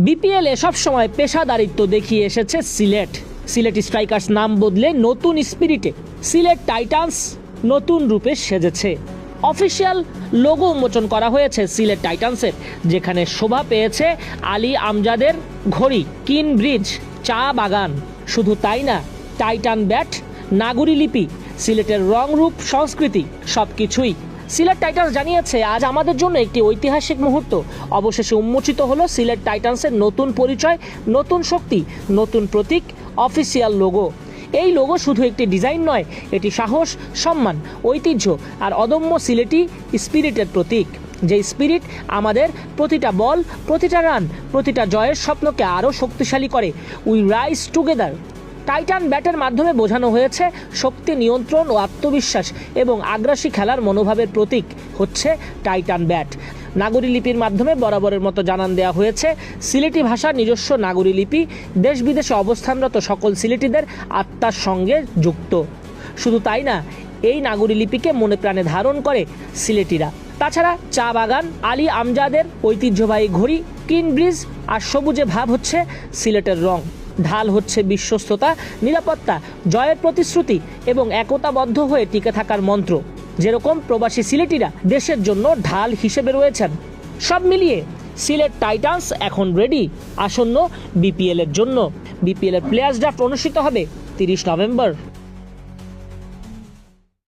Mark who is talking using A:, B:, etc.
A: বিপিএলে সবসময় পেশাদারিত্ব দেখিয়ে এসেছে সিলেট স্ট্রাইকার্স নাম বদলে নতুন স্পিরিটে সিলেট টাইটান্স নতুন রূপে সেজেছে। অফিসিয়াল লোগো উন্মোচন করা হয়েছে সিলেট টাইটান্সের, যেখানে শোভা পেয়েছে আলী আমজাদের ঘড়ি, কিন ব্রিজ, চা বাগান। শুধু তাই না, টাইটান ব্যাট, নাগরী লিপি, সিলেটের রং রূপ সংস্কৃতি সবকিছুই। সিলেট টাইটান্স জানিয়েছে, আজ আমাদের জন্য একটি ঐতিহাসিক মুহূর্ত। অবশেষে উন্মোচিত হলো সিলেট টাইটান্সের নতুন পরিচয়, নতুন শক্তি, নতুন প্রতীক, অফিসিয়াল লোগো। এই লোগো শুধু একটি ডিজাইন নয়, এটি সাহস, সম্মান, ঐতিহ্য আর অদম্য সিলেটি স্পিরিটের প্রতীক। যে স্পিরিট আমাদের প্রতিটা বল, প্রতিটা রান, প্রতিটা জয়ের স্বপ্নকে আরও শক্তিশালী করে। We rise together. টাইটান ব্যাটের মাধ্যমে বোঝানো হয়েছে শক্তি, নিয়ন্ত্রণ ও আত্মবিশ্বাস এবং আগ্রাসী খেলার মনোভাবের প্রতীক হচ্ছে টাইটান ব্যাট। নাগরী লিপির মাধ্যমে বরাবরের মতো জানান দেওয়া হয়েছে সিলেটি ভাষার নিজস্ব নাগরী লিপি দেশ বিদেশে অবস্থানরত সকল সিলেটিদের আত্মার সঙ্গে যুক্ত। শুধু তাই না, এই নাগরী লিপিকে মনে প্রাণে ধারণ করে সিলেটিরা। তাছাড়া চা বাগান, আলী আমজাদের ঐতিহ্যবাহী ঘড়ি, কিন ব্রিজ আর সবুজে ভাব হচ্ছে সিলেটের রং। ঢাল হচ্ছে বিশ্বস্ততা, নিরাপত্তা, জয়ের প্রতিশ্রুতি এবং একতাবদ্ধ হয়ে টিকে থাকার মন্ত্র। যেরকম প্রবাসী সিলেটিরা দেশের জন্য ঢাল হিসেবে রয়েছেন। সব মিলিয়ে সিলেট টাইটান্স এখন রেডি আসন্ন বিপিএলের জন্য। বিপিএলের প্লেয়ার্স ড্রাফট অনুষ্ঠিত হবে 30 নভেম্বর।